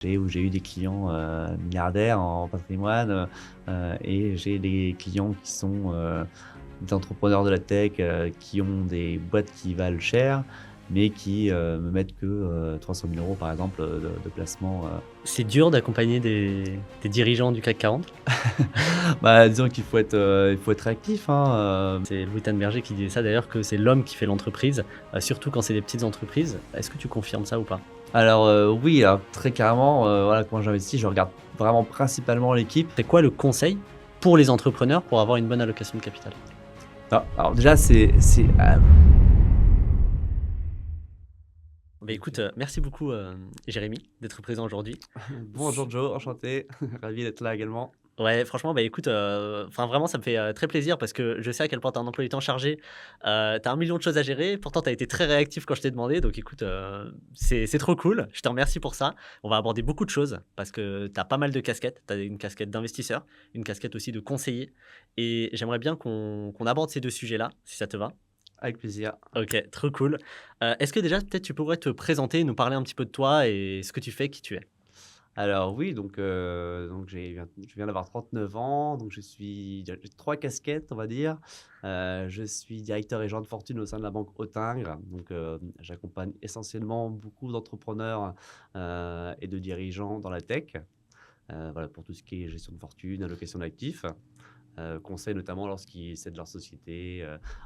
Où j'ai eu des clients milliardaires en patrimoine et j'ai des clients qui sont des entrepreneurs de la tech qui ont des boîtes qui valent cher, mais qui me mettent que 300 000 euros par exemple de placement. C'est dur d'accompagner des dirigeants du CAC 40. Bah, disons il faut être actif, hein, C'est Louis Tanberger qui disait ça d'ailleurs, que c'est l'homme qui fait l'entreprise, surtout quand c'est des petites entreprises. Est-ce que tu confirmes ça ou pas? Alors oui, alors, très carrément, voilà, quand j'investis, je regarde vraiment principalement l'équipe. C'est quoi le conseil pour les entrepreneurs pour avoir une bonne allocation de capital? Ah, alors déjà, Bah, écoute, merci beaucoup, Jérémy, d'être présent aujourd'hui. bonjour Joe, enchanté, ravi d'être là également. Ouais, franchement, bah, écoute, enfin, vraiment, ça me fait, très plaisir parce que je sais à quel point tu as un emploi du temps chargé. Tu as 1 million de choses à gérer. Pourtant, tu as été très réactif quand je t'ai demandé. Donc écoute, c'est trop cool. Je te remercie pour ça. On va aborder beaucoup de choses parce que tu as pas mal de casquettes. Tu as une casquette d'investisseur, une casquette aussi de conseiller et j'aimerais bien qu'on aborde ces 2 sujets-là, si ça te va? Avec plaisir. OK, trop cool. Est-ce que déjà, peut-être, tu pourrais te présenter, nous parler un petit peu de toi et ce que tu fais, qui tu es? Alors oui, donc je viens d'avoir 39 ans, donc j'ai 3 casquettes, on va dire. Je suis directeur et gérant de fortune au sein de la banque Autingre, donc j'accompagne essentiellement beaucoup d'entrepreneurs et de dirigeants dans la tech, voilà, pour tout ce qui est gestion de fortune, allocation d'actifs. Conseils notamment lorsqu'ils cèdent leur société,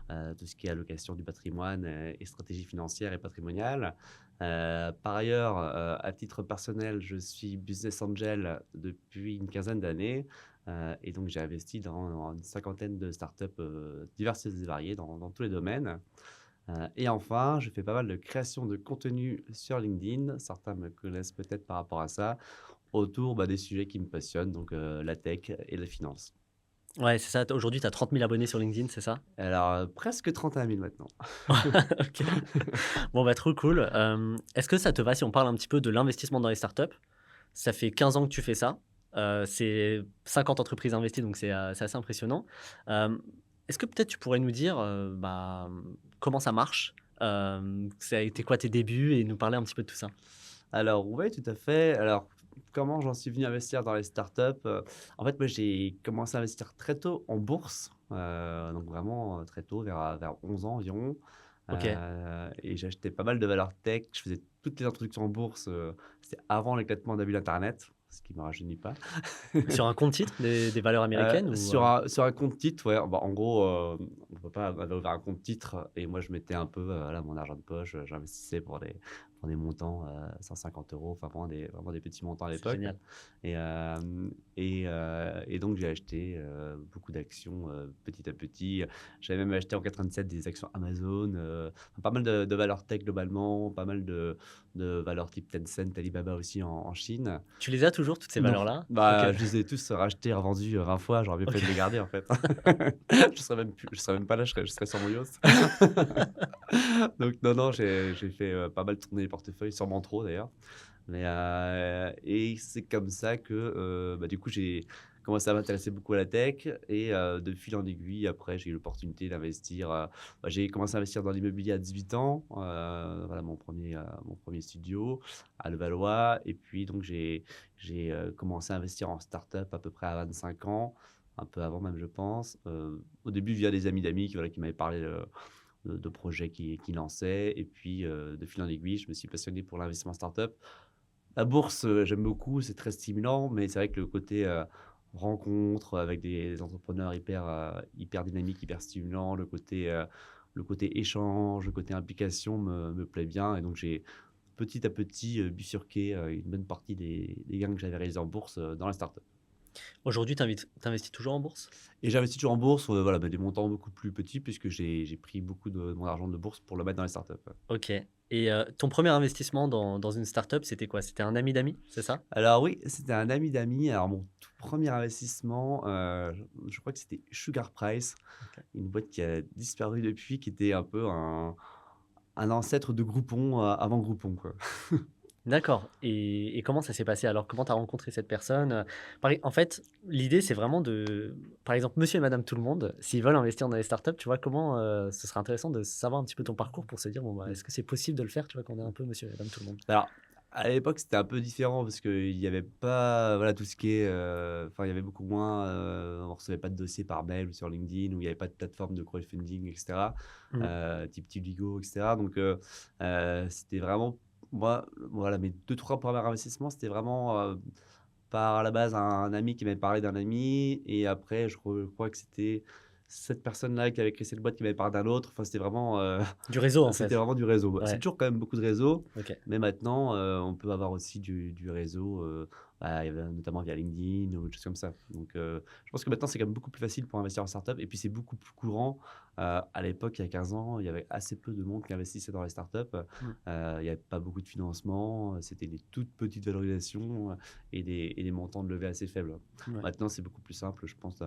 tout ce qui est allocation du patrimoine et stratégie financière et patrimoniale. Par ailleurs, à titre personnel, je suis business angel depuis une quinzaine d'années et donc j'ai investi dans une cinquantaine de startups diverses et variées dans tous les domaines. Et enfin, je fais pas mal de création de contenu sur LinkedIn. Certains me connaissent peut-être par rapport à ça, autour des sujets qui me passionnent, donc la tech et la finance. Ouais, c'est ça. Aujourd'hui, tu as 30 000 abonnés sur LinkedIn, c'est ça? Alors, presque 31 000 maintenant. OK. Bon, bah, trop cool. Est-ce que ça te va si on parle un petit peu de l'investissement dans les startups? Ça fait 15 ans que tu fais ça. C'est 50 entreprises investies, donc c'est assez impressionnant. Hem, Est-ce que peut-être tu pourrais nous dire, comment ça marche? Ça a été quoi tes débuts et nous parler un petit peu de tout ça? Alors oui, tout à fait. Alors, comment j'en suis venu investir dans les startups? En fait, moi, j'ai commencé à investir très tôt en bourse, donc vraiment, très tôt, vers 11 ans environ, OK. et j'ai acheté pas mal de valeurs tech. Je faisais toutes les introductions en bourse, c'était avant l'éclatement des bulles internet, ce qui ne me rajeunit pas. Sur un compte titre des valeurs américaines ou, Sur un compte titre, ouais, bah, en gros, on peut pas on avait ouvert un compte titre et moi je mettais un peu, voilà, mon argent de poche, j'investissais pour des montants, 150 €, enfin vraiment des petits montants à C'est l'époque. génial. Et et donc j'ai acheté, beaucoup d'actions, petit à petit. J'avais même acheté en 97 des actions Amazon, pas mal de valeurs tech globalement, pas mal de valeurs type Tencent, Alibaba aussi en Chine. Tu les as toujours toutes ces Non, valeurs-là? OK. bah, je les ai tous rachetés, revendus, 20 fois, j'aurais bien fait OK. de les garder, en fait. Je serais même pas là, je serais sur mon yacht. Donc non, non, j'ai fait, pas mal tourner les portefeuilles, sûrement trop d'ailleurs. Mais, et c'est comme ça que, du coup, j'ai commencé à m'intéresser beaucoup à la tech et de fil en aiguille, après, j'ai eu l'opportunité d'investir, j'ai commencé à investir dans l'immobilier à 18 ans, voilà mon 1er studio à Levallois et puis donc j'ai commencé à investir en start-up à peu près à 25 ans, un peu avant même je pense, au début via des amis d'amis qui, voilà, qui m'avaient parlé, de projets qu'ils lançaient et puis, de fil en aiguille, je me suis passionné pour l'investissement start-up. La bourse, j'aime beaucoup, c'est très stimulant, mais c'est vrai que le côté, rencontre avec des entrepreneurs hyper dynamiques, hyper stimulants, le côté échange, le côté implication me plaît bien et donc j'ai petit à petit, bifurqué, une bonne partie des gains que j'avais réalisés en bourse, dans la start-up. Aujourd'hui, tu investis toujours en bourse? Et j'investis toujours en bourse, voilà, des montants beaucoup plus petits puisque j'ai pris beaucoup de mon argent de bourse pour le mettre dans les startups, ouais. OK, et ton premier investissement dans une startup, c'était quoi? C'était un ami d'amis, c'est ça? Alors oui, c'était un ami d'amis. Alors mon tout premier investissement, je crois que c'était Sugar Price, OK. une boîte qui a disparu depuis, qui était un peu un ancêtre de Groupon, avant Groupon, quoi. D'accord, et comment ça s'est passé alors? Comment tu as rencontré cette personne? En fait, l'idée, c'est vraiment de par exemple, monsieur et madame tout le monde, s'ils veulent investir dans les startups, tu vois, comment, ce serait intéressant de savoir un petit peu ton parcours pour se dire: «Bon, bah, Mmh. est-ce que c'est possible de le faire?» Tu vois, qu'on est un peu monsieur et madame tout le monde? Alors, À l'époque, c'était un peu différent parce qu'il y avait pas, voilà, tout ce qui est, enfin, il y avait beaucoup moins, on recevait pas de dossiers par mail ou sur LinkedIn, où il y avait pas de plateforme de crowdfunding et cetera, Mmh. type Tipeee et cetera. Donc c'était vraiment moi, voilà, mes deux trois premiers investissements, c'était vraiment, par à la base un ami qui m'avait parlé d'un ami et après crois que c'était cette personne-là qui avait créé cette boîte qui m'avait parlé d'un autre. Enfin, c'était vraiment, Du réseau, en c'était fait? vraiment du réseau. C'est Ouais, toujours quand même beaucoup de réseau, OK. mais maintenant, on peut avoir aussi du réseau, bah, notamment via LinkedIn ou des choses comme ça. Donc, je pense que maintenant, c'est quand même beaucoup plus facile pour investir en startup et puis c'est beaucoup plus courant. À l'époque, il y a 15 ans, il y avait assez peu de monde qui investissait dans les startups. Mmh. Il n'y avait pas beaucoup de financement, c'était des toutes petites valorisations, et des montants de levée assez faibles. Ouais. Maintenant, c'est beaucoup plus simple, je pense,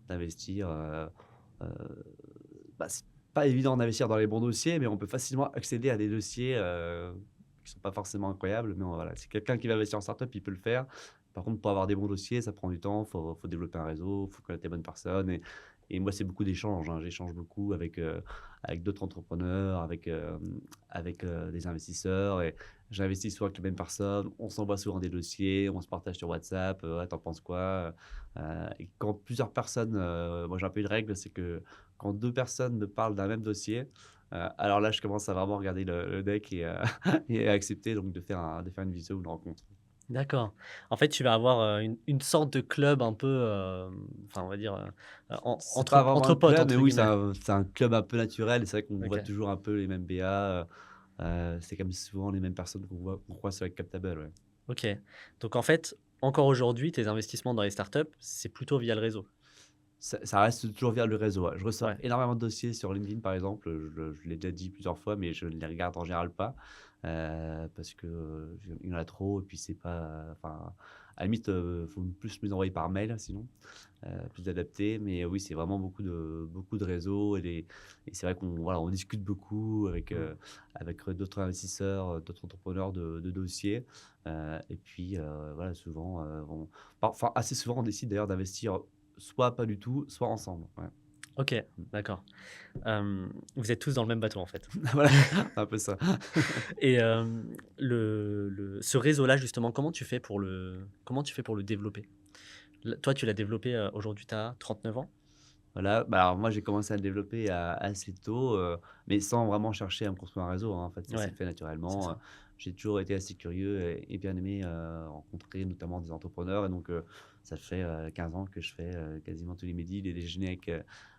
d'investir. Euh, Bah, c'est pas évident d'investir dans les bons dossiers, mais on peut facilement accéder à des dossiers qui sont pas forcément incroyables. Mais voilà, c'est quelqu'un qui va investir en startup, il peut le faire. Par contre, pour avoir des bons dossiers, ça prend du temps. Faut développer un réseau, faut connaître les bonnes personnes. Et moi, c'est beaucoup d'échanges, hein. J'échange beaucoup avec d'autres entrepreneurs, avec des investisseurs. Et j'investis souvent avec les mêmes personnes. On s'envoie souvent des dossiers, on se partage sur WhatsApp. Ouais, t'en penses quoi? Et quand plusieurs personnes, moi j'ai un peu une règle, c'est que quand 2 personnes me parlent d'un même dossier, alors là, je commence à vraiment regarder le deck et et à accepter donc de faire une visio ou une rencontre. D'accord. En fait, tu vas avoir, une sorte de club un peu, enfin, on va dire, en C'est pas vraiment «entre un potes» club, mais entre oui, guillemets. c'est un club un peu naturel et c'est vrai qu'on voit OK, toujours un peu les mêmes BA, c'est comme souvent les mêmes personnes qu'on croise sur les Captable, ouais. OK. Donc en fait, encore aujourd'hui, tes investissements dans les startups, c'est plutôt via le réseau? Ça reste toujours via le réseau, ouais. Je reçois Ouais, énormément de dossiers sur LinkedIn, par exemple, je l'ai déjà dit plusieurs fois, mais je ne les regarde en général pas, parce que, il y en a trop et puis c'est pas, enfin, à la limite, faut plus me les envoyer par mail sinon, plus adapté. Mais oui, c'est vraiment beaucoup de réseaux et c'est vrai qu'on voilà, on discute beaucoup mmh, avec d'autres investisseurs, d'autres entrepreneurs de dossiers, et puis, voilà, souvent, enfin, assez souvent, on décide d'ailleurs d'investir soit pas du tout, soit ensemble, ouais. OK, Mmh. d'accord. Vous êtes tous dans le même bateau, en fait. Voilà, c'est un peu ça. Et ce réseau-là, justement, comment tu fais pour le développer? L Toi, tu l'as développé, aujourd'hui, tu as 39 ans? Voilà, bah, alors moi j'ai commencé à le développer assez tôt, mais sans vraiment chercher à me construire un réseau, hein. En fait, ça s'est Ouais, fait c'est naturellement. ça. J'ai toujours été assez curieux et bien aimé, rencontrer notamment des entrepreneurs et donc ça fait, 15 ans que je fais, quasiment tous les midis des déjeuners avec,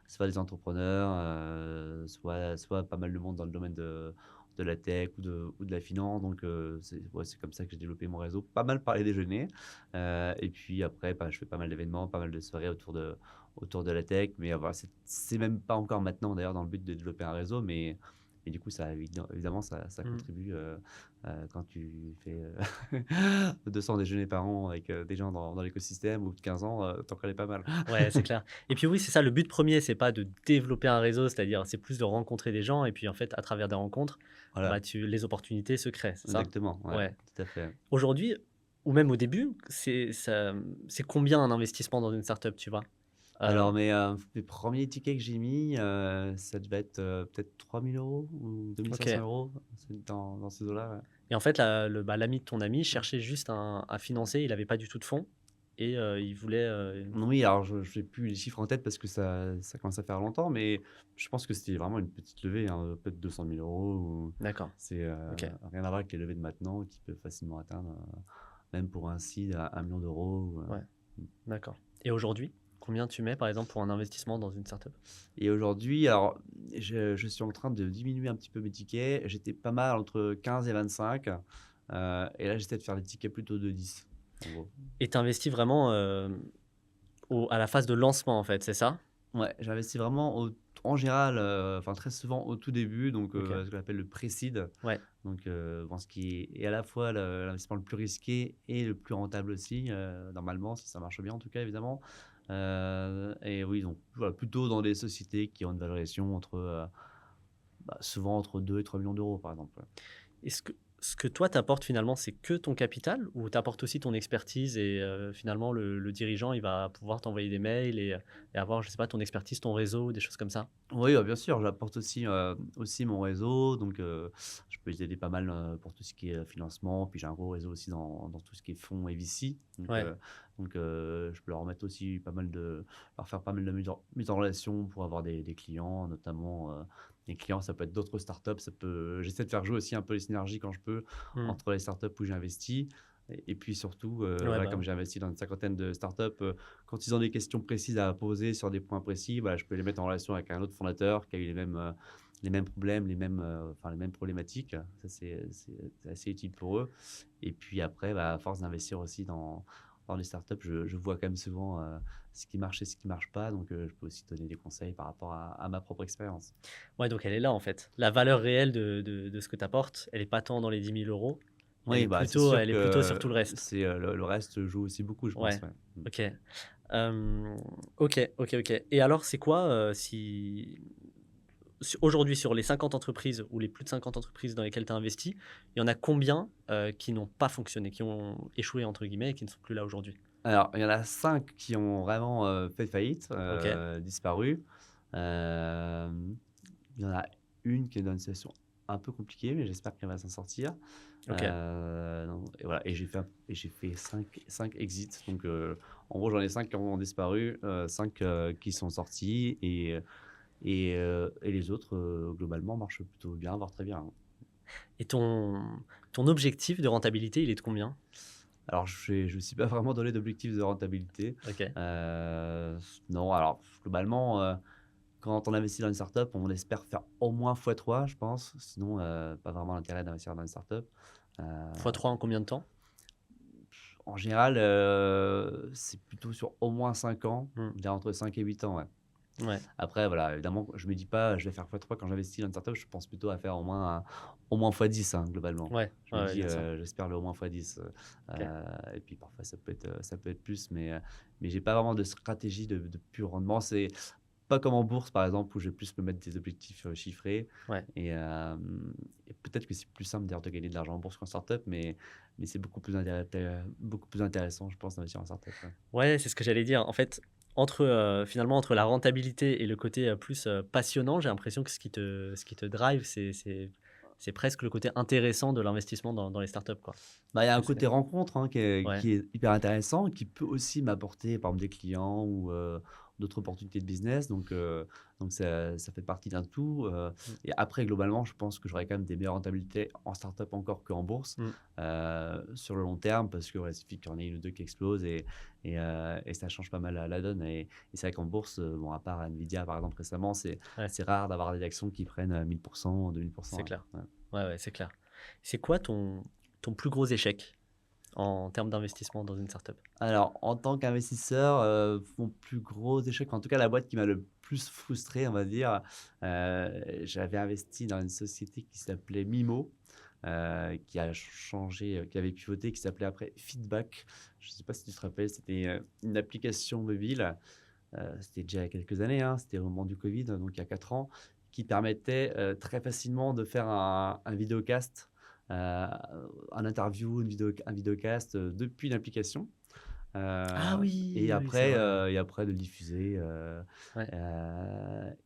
soit des entrepreneurs, soit pas mal de monde dans le domaine de la tech ou de la finance. Donc c'est ouais, c'est comme ça que j'ai développé mon réseau, pas mal par les déjeuners, et puis après, bah, je fais pas mal d'événements, pas mal de soirées autour de la tech. Mais voilà, c'est même pas encore maintenant d'ailleurs dans le but de développer un réseau, mais du coup, ça évidemment, ça Mmh. contribue quand tu fais 200 déjeuners par an avec des gens dans l'écosystème au bout de 15 ans, t'en connais pas mal. Ouais, c'est clair. Et puis oui, c'est ça, le but premier, c'est pas de développer un réseau, c'est-à-dire, c'est plus de rencontrer des gens et puis, en fait, à travers des rencontres, Voilà, bah, les opportunités se créent, c'est ça? exactement, ouais, Ouais. tout à fait. Aujourd'hui, ou même au début, c'est combien un investissement dans une startup, tu vois? Alors mes 1ers tickets que j'ai mis, ça devait être, peut-être 3 000 € ou 2 OK. 500 €, c'est dans ces eaux-là, ouais. Et en fait, l'ami de ton ami cherchait juste à financer, il avait pas du tout de fonds et il voulait, Oui, alors je n'ai plus les chiffres en tête parce que ça commence à faire longtemps, mais je pense que c'était vraiment une petite levée, hein, peut-être 200 000 € ou d'accord, c'est, OK, rien à voir avec les levées de maintenant qui peuvent facilement atteindre, même pour un seed à 1 000 000 € ou, ouais, mmh. d'accord. Et aujourd'hui, combien tu mets, par exemple, pour un investissement dans une startup? Et aujourd'hui, alors je suis en train de diminuer un petit peu mes tickets. J'étais pas mal entre 15 et 25, et là j'essaie de faire des tickets plutôt de 10 en gros. Et tu investis vraiment, à la phase de lancement, en fait, c'est ça? Ouais, j'investis vraiment en général, enfin très souvent au tout début, donc OK, ce qu'on appelle le pré-seed. ouais, Donc bon, ce qui est à la fois l'investissement le plus risqué et le plus rentable aussi, normalement, si ça marche bien en tout cas évidemment. Et oui, donc voilà, plutôt dans des sociétés qui ont une valorisation entre, bah, souvent entre 2 et 3 millions d'euros par exemple, ouais. Est-ce que ce que toi t'apportes finalement, c'est que ton capital ou t'apportes aussi ton expertise et finalement le dirigeant, il va pouvoir t'envoyer des mails et avoir, je sais pas, ton expertise, ton réseau, des choses comme ça? Oui, bien sûr, j'apporte aussi mon réseau, donc je peux les aider pas mal, pour tout ce qui est, financement. Puis j'ai un gros réseau aussi dans tout ce qui est fonds et VC. Ouais, Je peux leur remettre aussi leur faire pas mal de mise en relation pour avoir des clients, notamment, des clients, ça peut être d'autres startups, j'essaie de faire jouer aussi un peu les synergies quand je peux mmh. entre les startups où j'ai investi et puis surtout, Ouais, voilà, bah, comme ouais. j'ai investi dans une cinquantaine de startups, quand ils ont des questions précises à poser sur des points précis, bah, je peux les mettre en relation avec un autre fondateur qui a eu les mêmes problèmes, les mêmes problématiques. Ça, c'est assez utile pour eux. Et puis après, bah, à force d'investir aussi dans les startups, je vois quand même souvent ce qui marche et ce qui marche pas. Donc, je peux aussi donner des conseils par rapport à ma propre expérience. Ouais, donc elle est là en fait. La valeur réelle de ce que tu apportes, elle est pas tant dans les 10 000 €, Oui, bah, c'est sûr elle est plutôt sur que tout le reste. le reste joue aussi beaucoup, je pense. Ouais, Ouais. Mm. OK. OK, OK, OK. Et alors c'est quoi, aujourd'hui sur les 50 entreprises ou les plus de 50 entreprises dans lesquelles tu as investi, il y en a combien, qui n'ont pas fonctionné, qui ont «échoué» entre guillemets et qui ne sont plus là aujourd'hui? Alors, il y en a 5 qui ont vraiment fait faillite, OK, disparu. Euh, Il y en a une qui est dans une situation un peu compliquée, mais j'espère qu'elle va s'en sortir. OK. Et voilà, et j'ai fait 5 exits. Donc, en gros, j'en ai 5 qui ont disparu, 5 qui sont sortis, et les autres, globalement, marchent plutôt bien, voire très bien, hein. Et ton objectif de rentabilité, il est de combien? Alors, je ne me suis pas vraiment donné d'objectif de rentabilité. OK. Non, alors, globalement, quand on investit dans une startup, on espère faire au moins x3, je pense. Sinon, pas vraiment l'intérêt d'investir dans une startup. Heu, Fois 3 en combien de temps? En général, c'est plutôt sur au moins 5 ans, Mmh. je dirais entre 5 et 8 ans, ouais. Ouais. Après, voilà, évidemment, je me dis pas: «Je vais faire x3» quand j'investis dans une startup, je pense plutôt à faire au moins x10, hein, globalement. Ouais. Je Ouais, me ouais, dis, bien sûr. j'espère le au moins x10, OK. et puis parfois ça peut être plus, mais j'ai pas vraiment de stratégie de pur rendement. C'est pas comme en bourse, par exemple, où je vais plus me mettre des objectifs, chiffrés, Ouais. et peut-être que c'est plus simple d'ailleurs de gagner de l'argent en bourse qu'en startup, mais c'est beaucoup plus intéressant, je pense, d'investir en startup, ouais. Ouais, c'est ce que j'allais dire. En fait, finalement, entre la rentabilité et le côté, plus, passionnant, j'ai l'impression que ce qui te drive, c'est presque le côté intéressant de l'investissement dans les startups, quoi. Bah, il y a un C'est côté rencontre, hein, ouais, qui est hyper intéressant, qui peut aussi m'apporter, par exemple, des clients ou d'autres opportunités de business. Donc ça fait partie d'un tout. mmh, Et après, globalement, je pense que j'aurai quand même des meilleures rentabilités en startup encore qu'en bourse, mmh, sur le long terme, parce que ouais, il suffit qu'il y en ait une ou deux qui explosent et ça change pas mal la donne. Et c'est vrai qu'en bourse, bon, à part Nvidia, par exemple, récemment, ouais, c'est rare d'avoir des actions qui prennent 1000%, 2000%. c'est clair. Ouais. Ouais, ouais, c'est clair. C'est quoi ton plus gros échec en termes d'investissement dans une startup? Alors, en tant qu'investisseur, mon plus gros échec, en tout cas la boîte qui m'a le plus frustré, on va dire, j'avais investi dans une société qui s'appelait Mimo, qui a changé, qui avait pivoté, qui s'appelait après Feedback. Je ne sais pas si tu te rappelles, c'était, une application mobile, c'était déjà il y a quelques années, hein, c'était au moment du covid, donc il y a 4 ans, qui permettait, très facilement de faire un vidéocast, un interview, un vidéocast, depuis l'application. Ah Et oui! Oui, c'est après, vrai, ouais. de le diffuser, Ouais,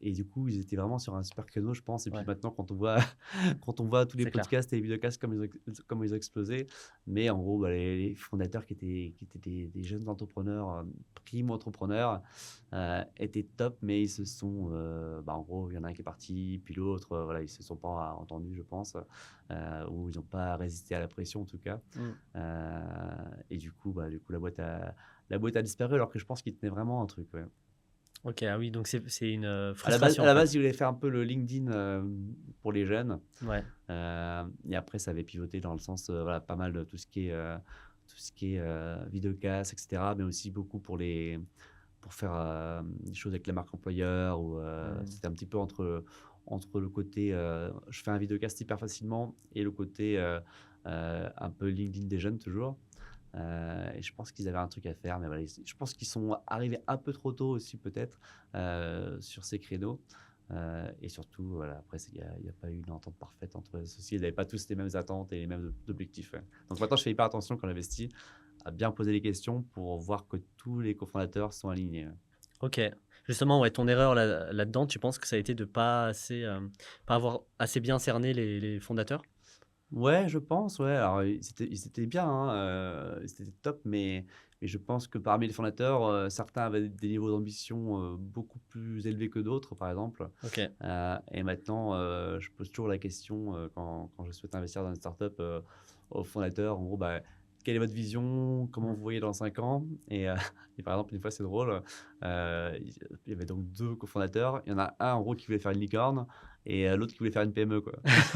et du coup, ils étaient vraiment sur un super créneau, je pense. Et puis ouais, maintenant, quand on voit quand on voit tous les c'est clair. podcasts et les vidéocasts comme ils ont explosé, mais en gros, bah, les fondateurs qui étaient des jeunes entrepreneurs, primo-entrepreneurs, étaient top, mais ils se sont, bah, en gros, il y en a un qui est parti, puis l'autre, voilà, ils se sont pas entendus, je pense, ou ils n'ont pas résisté à la pression, en tout cas. Mmh. Et du coup, la boîte a disparu alors que je pense qu'il tenait vraiment un truc, ouais. OK, ah oui, donc c'est une, À frustration, en la fait? base, il voulait faire un peu le LinkedIn, pour les jeunes, Ouais. et après ça avait pivoté dans le sens, voilà, pas mal de tout ce qui est, vidéocast et cetera, mais aussi beaucoup pour faire, des choses avec la marque employeur ou, Mmh. c'était un petit peu entre le côté, je fais un vidéocast hyper facilement et le côté, un peu LinkedIn des jeunes toujours. Et je pense qu'ils avaient un truc à faire, mais voilà, je pense qu'ils sont arrivés un peu trop tôt aussi peut-être, sur ces créneaux. Et surtout, voilà, après, il y a pas eu une entente parfaite entre les associés. Ils n'avaient pas tous les mêmes attentes et les mêmes objectifs. Ouais. Donc maintenant, je fais hyper attention quand j'investis à bien poser les questions pour voir que tous les cofondateurs sont alignés. Ouais. OK. Justement, ouais, ton erreur là-dedans, tu penses que ça a été de pas avoir assez bien cerné les fondateurs? Ouais, je pense, ouais. Alors, ils étaient bien, hein, ils étaient top, mais je pense que parmi les fondateurs, certains avaient des niveaux d'ambition beaucoup plus élevés que d'autres, par exemple. OK. Et maintenant, je pose toujours la question quand je souhaite investir dans une startup aux fondateurs, en gros, bah, quelle est votre vision? Comment vous voyez dans 5 ans? Et par exemple, une fois, c'est drôle, il y avait donc deux cofondateurs. Il y en a un, en gros, qui voulait faire une licorne et l'autre qui voulait faire une PME, quoi,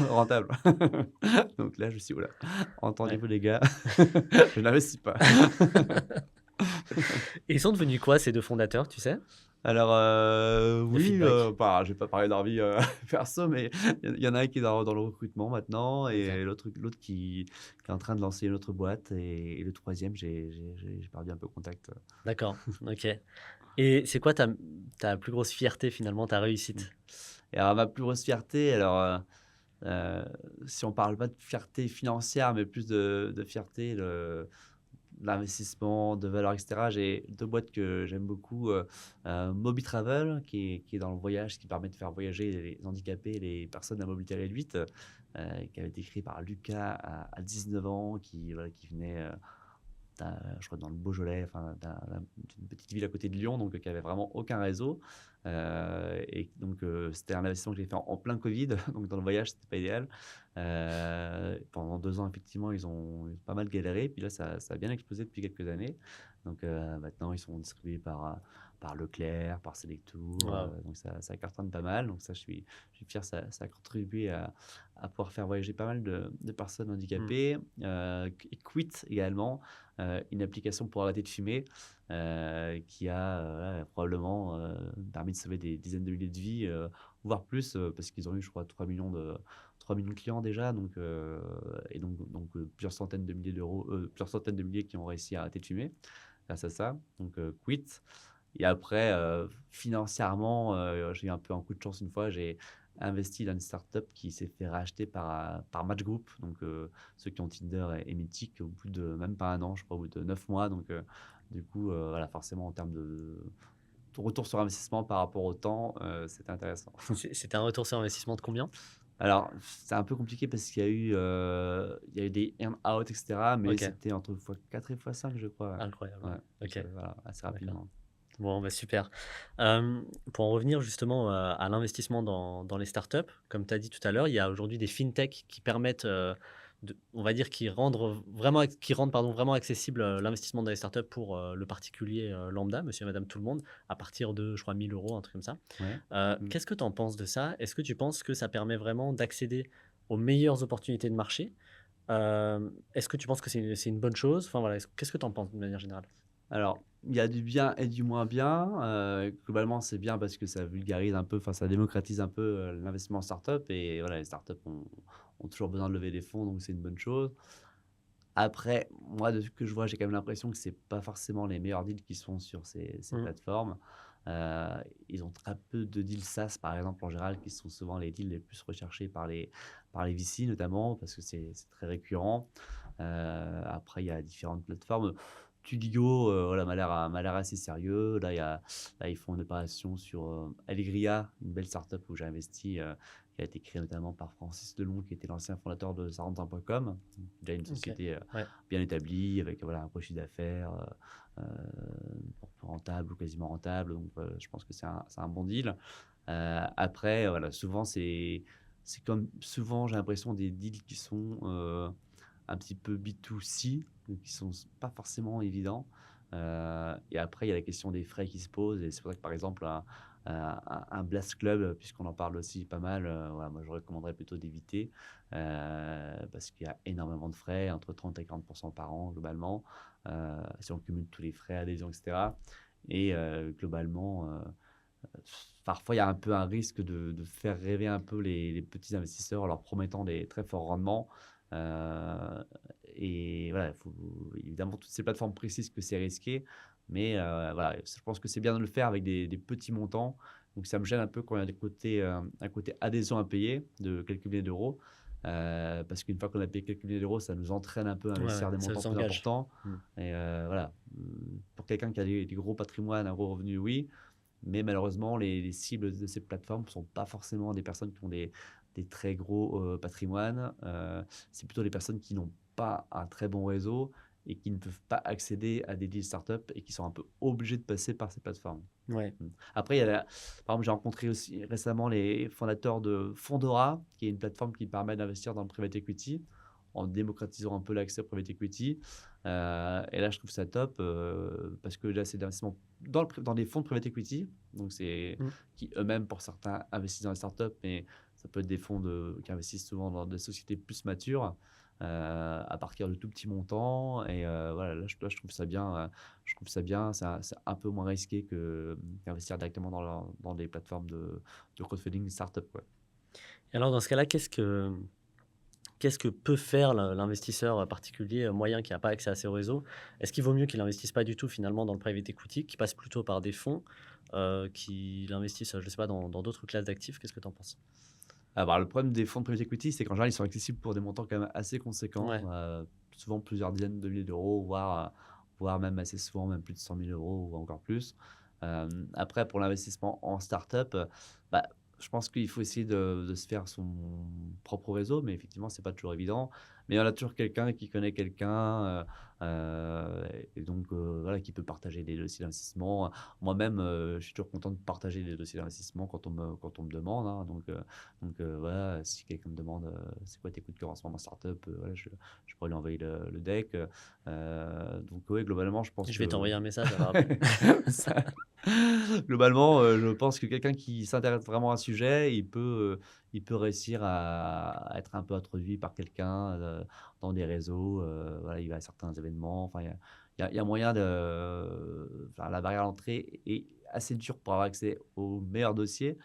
rentable. Donc là, je me suis dit, oula, Ouais. entendez-vous, les gars, je n'investis pas. Et ils sont devenus quoi ces 2 fondateurs, tu sais? Alors, Le oui, feedback? bah, je vais pas parler de leur vie, perso, mais il y en a un qui est dans le recrutement maintenant OK. et l'autre qui est en train de lancer une autre boîte et le troisième, j'ai perdu un peu contact. D'accord, OK. Et c'est quoi ta plus grosse fierté finalement, ta Mmh. réussite? Et alors ma plus grosse fierté, alors, heu, si on parle pas de fierté financière, mais plus de fierté l'investissement, de valeur et cetera. J'ai 2 boîtes que j'aime beaucoup, Moby Travel qui est dans le voyage, qui permet de faire voyager les handicapés et les personnes à mobilité réduite, qui avait été créé par Lucas à 19 ans, qui venait, je crois dans le Beaujolais, enfin d'une petite ville à côté de Lyon, donc qui avait vraiment aucun réseau. Et donc c'était un investissement que j'ai fait en plein Covid, donc dans le voyage, c'était pas idéal. Pendant 2 ans, effectivement, ils ont pas mal galéré, puis là, ça a bien explosé depuis quelques années. Donc maintenant, ils sont distribués par Leclerc, par Selectour, Waouh. donc ça cartonne pas mal. Donc ça, je suis fier, ça a contribué à pouvoir faire voyager pas mal de personnes Mmh. handicapées. Et Quit également, une application pour arrêter de fumer, qui a ouais, probablement permis de sauver des dizaines de milliers de vies, voire plus, parce qu'ils ont eu, je crois, 3 millions de clients déjà, et donc plusieurs centaines de milliers d'euros, plusieurs centaines de milliers qui ont réussi à arrêter de fumer grâce à ça. Donc Quit. Et après, financièrement, j'ai eu un peu un coup de chance une fois. J'ai investi dans une startup qui s'est fait racheter par Match Group, donc ceux qui ont Tinder et Mythic, au bout de même pas un an, je crois, au bout de 9 mois. Donc, du coup, voilà, forcément, en termes de retour sur investissement par rapport au temps, c'était intéressant. C'était un retour sur investissement de combien? Alors, c'est un peu compliqué parce qu'il y a eu des earn-out, etc. Mais OK, c'était entre x4 et x5, je crois. incroyable, Ouais, ouais. ouais. Donc, OK, voilà, assez d'accord. rapidement. Bon, bah, super. Pour en revenir justement, à l'investissement dans les startups, comme tu as dit tout à l'heure, il y a aujourd'hui des fintechs qui permettent, on va dire, qui rendent pardon, vraiment accessible, l'investissement dans les startups pour, le particulier, lambda, monsieur et madame tout le monde, à partir de, je crois, 1 000 €, un truc comme ça. Ouais. Mm. Qu'est-ce que tu en penses de ça? Est-ce que tu penses que ça permet vraiment d'accéder aux meilleures opportunités de marché? Est-ce que tu penses que c'est une bonne chose? Enfin voilà, qu'est-ce que tu en penses de manière générale? Alors, il y a du bien et du moins bien. Globalement, c'est bien parce que ça vulgarise un peu, enfin, ça démocratise un peu l'investissement en startup. Et voilà, les startups ont toujours besoin de lever des fonds, donc c'est une bonne chose. Après, moi, de ce que je vois, j'ai quand même l'impression que c'est pas forcément les meilleurs deals qui sont sur ces Mmh. plateformes. Euh, Ils ont très peu de deals SaaS, par exemple, en général, qui sont souvent les deals les plus recherchés par les VC, notamment, parce que c'est très récurrent. Après, il y a différentes plateformes. Tudigo, voilà, m'a l'air assez sérieux. Là, ils font une opération sur Allegria, une belle startup où j'ai investi, qui a été créée notamment par Francis Delon, qui était l'ancien fondateur de Sarentin.com, déjà une OK. société Ouais. bien établie, avec voilà, un gros chiffre d'affaires, rentable ou quasiment rentable. Donc, je pense que c'est un bon deal. Après, voilà, souvent, c'est comme souvent, j'ai l'impression, des deals qui sont un petit peu B2C, donc qui sont pas forcément évidents. Et après, il y a la question des frais qui se posent. Et c'est pour ça que, par exemple, un Blast Club, puisqu'on en parle aussi pas mal, voilà, moi, je recommanderais plutôt d'éviter parce qu'il y a énormément de frais, entre 30 et 40% par an, globalement, si on cumule tous les frais, adhésion, etc. Et globalement, parfois, il y a un peu un risque de faire rêver un peu les petits investisseurs en leur promettant des très forts rendements. Euh, et voilà, évidemment, toutes ces plateformes précisent que c'est risqué, mais voilà, je pense que c'est bien de le faire avec des petits montants Donc ça me gêne un peu quand il y a un côté adhésion à payer de quelques milliers d'euros. Parce qu'une fois qu'on a payé quelques milliers d'euros, ça nous entraîne un peu à Ouais, investir ouais, des ça montants plus s'engage. importants. Mm. Et voilà. Pour quelqu'un qui a des gros patrimoines, un gros revenu, oui. Mais malheureusement, les cibles de ces plateformes ne sont pas forcément des personnes qui ont des très gros patrimoines. C'est plutôt des personnes qui n'ont pas un très bon réseau et qui ne peuvent pas accéder à des deals startups et qui sont un peu obligés de passer par ces plateformes. Ouais. Après, il y a par exemple, j'ai rencontré aussi récemment les fondateurs de Fondora, qui est une plateforme qui permet d'investir dans le private equity en démocratisant un peu l'accès au private equity. Et là, je trouve ça top parce que là, c'est d'investissement dans des fonds de private equity, donc c'est Mm. qui eux-mêmes, pour certains, investissent dans les startups, mais ça peut être des fonds qui investissent souvent dans des sociétés plus matures à partir de tout petits montants. Et voilà, là, je trouve ça bien. Je trouve ça bien. C'est un peu moins risqué qu'investir directement dans des plateformes de crowdfunding startup, quoi. Et alors, dans ce cas-là, qu'est-ce que peut faire l'investisseur particulier moyen qui n'a pas accès à ces réseaux? Est-ce qu'il vaut mieux qu'il n'investisse pas du tout finalement dans le private equity, qu'il passe plutôt par des fonds, qu'il investisse, je ne sais pas, dans d'autres classes d'actifs? Qu'est-ce que tu en penses? Alors, le problème des fonds de private equity, c'est qu'en général, ils sont accessibles pour des montants quand même assez conséquents, Ouais, souvent plusieurs dizaines de milliers d'euros, voire même assez souvent, même plus de 100 000 euros ou encore plus. Après, pour l'investissement en startup, bah, je pense qu'il faut essayer de se faire son propre réseau, mais effectivement, c'est pas toujours évident. Mais il y en a toujours quelqu'un qui connaît quelqu'un, et donc voilà, qui peut partager des dossiers d'investissement. Moi-même, je suis toujours content de partager des dossiers d'investissement quand on me demande, hein. Donc voilà, si quelqu'un me demande c'est quoi tes coups de cœur en ce moment en startup, voilà, je pourrais lui envoyer le deck. Donc oui, globalement, je pense je vais que t'envoyer un message alors après. ça- globalement, je pense que quelqu'un qui s'intéresse vraiment à un sujet, il peut réussir à être un peu introduit par quelqu'un dans des réseaux. Voilà, il va à certains événements. Enfin, il y a moyen de. Enfin, la barrière à l'entrée est assez dure pour avoir accès aux meilleurs dossiers.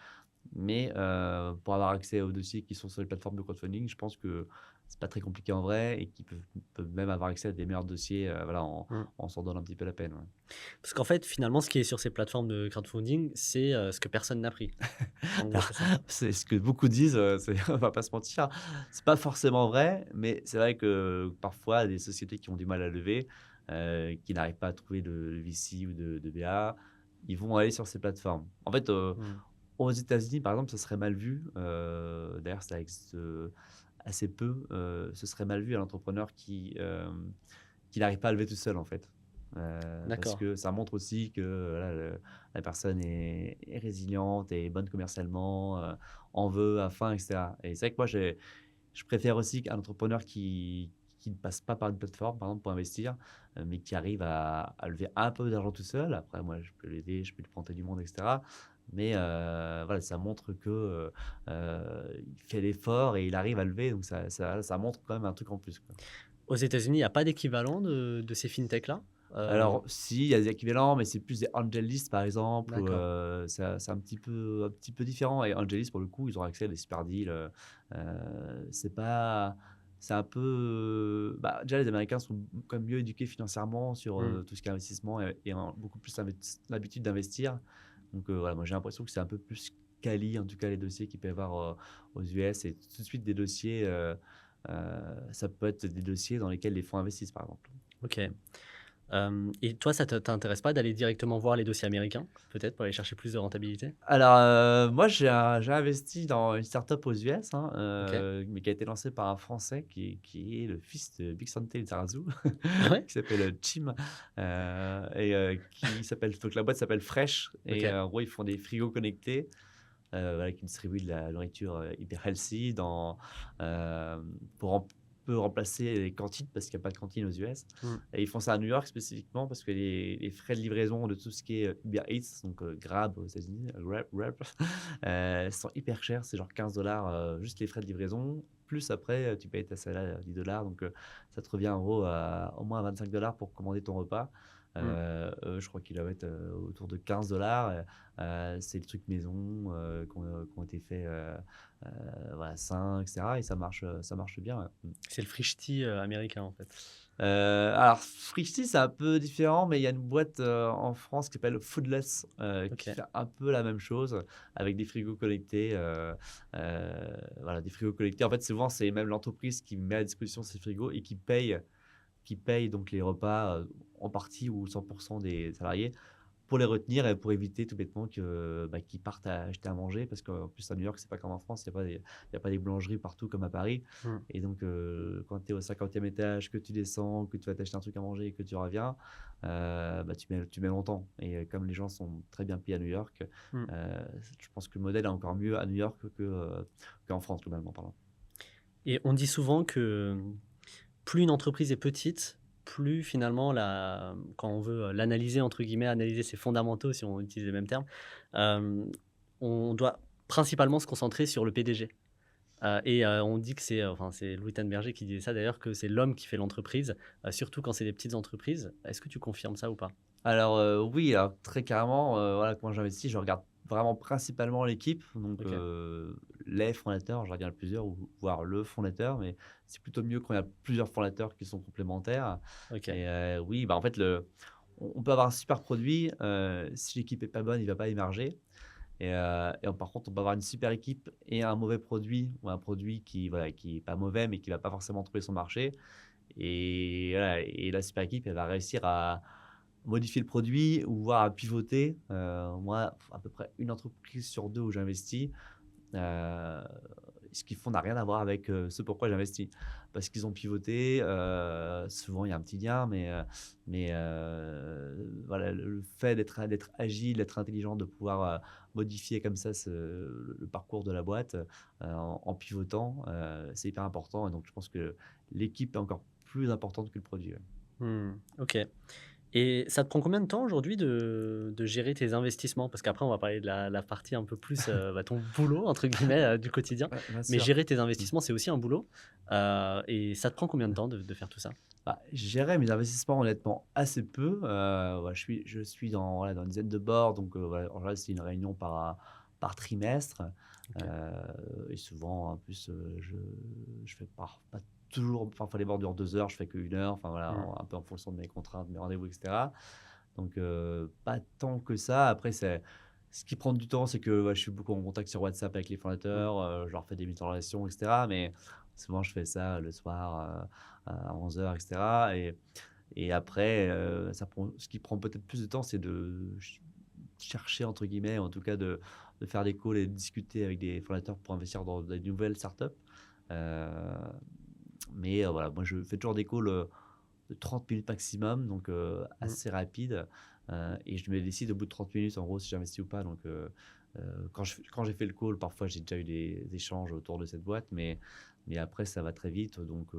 Mais pour avoir accès aux dossiers qui sont sur les plateformes de crowdfunding, je pense que c'est pas très compliqué en vrai et qu'ils peuvent même avoir accès à des meilleurs dossiers voilà, Mm. en s'en donnant un petit peu la peine. Ouais. Parce qu'en fait, finalement, ce qui est sur ces plateformes de crowdfunding, c'est ce que personne n'a pris. En gros, Alors, c'est ça. c'est ce que beaucoup disent, on va pas se mentir, c'est pas forcément vrai, mais c'est vrai que parfois, des sociétés qui ont du mal à lever, qui n'arrivent pas à trouver de VC ou de BA, ils vont aller sur ces plateformes. En fait, Mm. aux États-Unis, par exemple, ça serait mal vu. D'ailleurs, ça existe assez peu. Ce serait mal vu à l'entrepreneur qui n'arrive pas à lever tout seul, en fait. Parce D'accord. que ça montre aussi que voilà, la personne est résiliente et bonne commercialement, en veut, a faim, etc. Et c'est vrai que moi, je préfère aussi un entrepreneur qui ne passe pas par une plateforme, par exemple, pour investir, mais qui arrive à lever un peu d'argent tout seul. Après, moi, je peux l'aider, je peux lui présenter du monde, etc. Mais voilà, ça montre que il fait l'effort et il arrive à lever. Donc, ça montre quand même un truc en plus, quoi. Aux États-Unis, il n'y a pas d'équivalent de ces fintechs-là? Alors, si, il y a des équivalents, mais c'est plus des Angelis, par exemple, où D'accord. c'est un petit peu différent. Et Angelis, pour le coup, ils ont accès à des super deals. C'est pas. C'est un peu. Bah, déjà, les Américains sont quand même mieux éduqués financièrement sur Mm. tout ce qui est investissement et ont beaucoup plus l'habitude d'investir. Donc, voilà, moi, j'ai l'impression que c'est un peu plus quali, en tout cas, les dossiers qu'il peut y avoir aux US. Et tout de suite, des dossiers. Ça peut être des dossiers dans lesquels les fonds investissent, par exemple. Ok. Et toi, ça t'intéresse pas d'aller directement voir les dossiers américains, peut-être, pour aller chercher plus de rentabilité? Alors, moi, j'ai investi dans une startup aux US, hein, Ok. mais qui a été lancée par un Français qui est le fils de Big Santé Lizarazu, Ah ouais? qui s'appelle Jim, et donc la boîte s'appelle Fresh, Ok. et en gros, ils font des frigos connectés, voilà, qui distribuent de la nourriture hyper healthy pour un peu remplacer les cantines, parce qu'il n'y a pas de cantine aux US. Mm. Et ils font ça à New York spécifiquement parce que les frais de livraison de tout ce qui est Uber Eats, donc Grab aux États-Unis, Grab, sont hyper chers. C'est genre $15 juste les frais de livraison. Plus après, tu payes ta salade à $10. Donc, ça te revient en gros à au moins 25 $ pour commander ton repas. Mmh. Eux, je crois qu'ils doivent être autour de 15 $. C'est le truc maison qui ont été faits voilà, sains, etc. Et ça marche bien. Ouais. C'est le Frishti, américain, en fait. Alors, Frishti, c'est un peu différent, mais il y a une boîte en France qui s'appelle Foodless qui OK. fait un peu la même chose avec des frigos connectés. Voilà, des frigos connectés. En fait, souvent, c'est même l'entreprise qui met à disposition ces frigos et qui paye donc les repas en partie ou 100% des salariés pour les retenir et pour éviter tout bêtement qu'ils partent à acheter à manger parce qu'en plus à New York, c'est pas comme en France, il y a pas des boulangeries partout comme à Paris. Mmh. Et donc, quand tu es au 50e étage, que tu descends, que tu vas t'acheter un truc à manger et que tu reviens, tu mets longtemps. Et comme les gens sont très bien payés à New York, Mmh. je pense que le modèle est encore mieux à New York qu'en France, globalement parlant. Et on dit souvent que, plus une entreprise est petite, plus finalement quand on veut, «l'analyser» entre guillemets, analyser ses fondamentaux si on utilise les mêmes termes, hem, on doit principalement se concentrer sur le PDG. On dit que enfin c'est Louis Tanberger qui disait ça d'ailleurs, que c'est l'homme qui fait l'entreprise, surtout quand c'est des petites entreprises. Est-ce que tu confirmes ça ou pas? Alors, oui, alors très carrément, voilà, quand j'investis, je regarde vraiment principalement l'équipe, donc OK, les fondateurs, je regarde plusieurs ou voire le fondateur, mais c'est plutôt mieux quand il y a plusieurs fondateurs qui sont complémentaires. OK. Et oui, bah, en fait, on peut avoir un super produit, si l'équipe est pas bonne, il va pas émerger. Et par contre, on peut avoir une super équipe et un mauvais produit ou un produit qui, voilà, qui est pas mauvais, mais qui va pas forcément trouver son marché. Et voilà, et la super équipe, elle va réussir à modifier le produit ou voire à pivoter. Moi, à peu près une entreprise sur 2 où j'investis, heu, ce qu'ils font n'a rien à voir avec, ce pourquoi j'investis. Parce qu'ils ont pivoté, souvent il y a un petit lien, voilà, le fait d'être agile, d'être intelligent, de pouvoir, modifier comme ça le parcours de la boîte, en pivotant, c'est hyper important. Et donc je pense que l'équipe est encore plus importante que le produit, ouais. Mmh, OK. Et ça te prend combien de temps aujourd'hui de gérer tes investissements? Parce qu'après on va parler de la partie un peu plus, «ton boulot» entre guillemets, du quotidien. Ouais, bien Mais sûr. gérer tes Mmh. investissements, c'est aussi un boulot, et ça te prend combien de temps de faire tout ça? Bah, je gérais mes investissements honnêtement assez peu. Ouais, je suis dans, voilà, dans une dizaine de boards, donc voilà, en général, c'est une réunion par trimestre. OK. Et souvent, en plus, je fais pas toujours, parfois les boards durent 2 heures, je fais que 1 heure, enfin voilà, Mmh. un peu en fonction de mes contraintes, mes rendez-vous, etc. Donc pas tant que ça. Après, ce qui prend du temps, c'est que ouais, je suis beaucoup en contact sur WhatsApp avec les Mmh. fondateurs, je leur fais des mises en relation, etc. Mais souvent, je fais ça le soir à 11 heures, etc. Et après, ce qui prend peut-être plus de temps, c'est de chercher, entre guillemets, en tout cas de faire des calls et de discuter avec des fondateurs pour investir dans des nouvelles startups. Euh, mais voilà, moi, je fais toujours des calls de 30 minutes maximum, donc Mmh. assez rapide. Et je me décide au bout de 30 minutes, en gros, si j'investis ou pas. Donc, quand j'ai fait le call, parfois, j'ai déjà eu des échanges autour de cette boîte, mais après, ça va très vite. Donc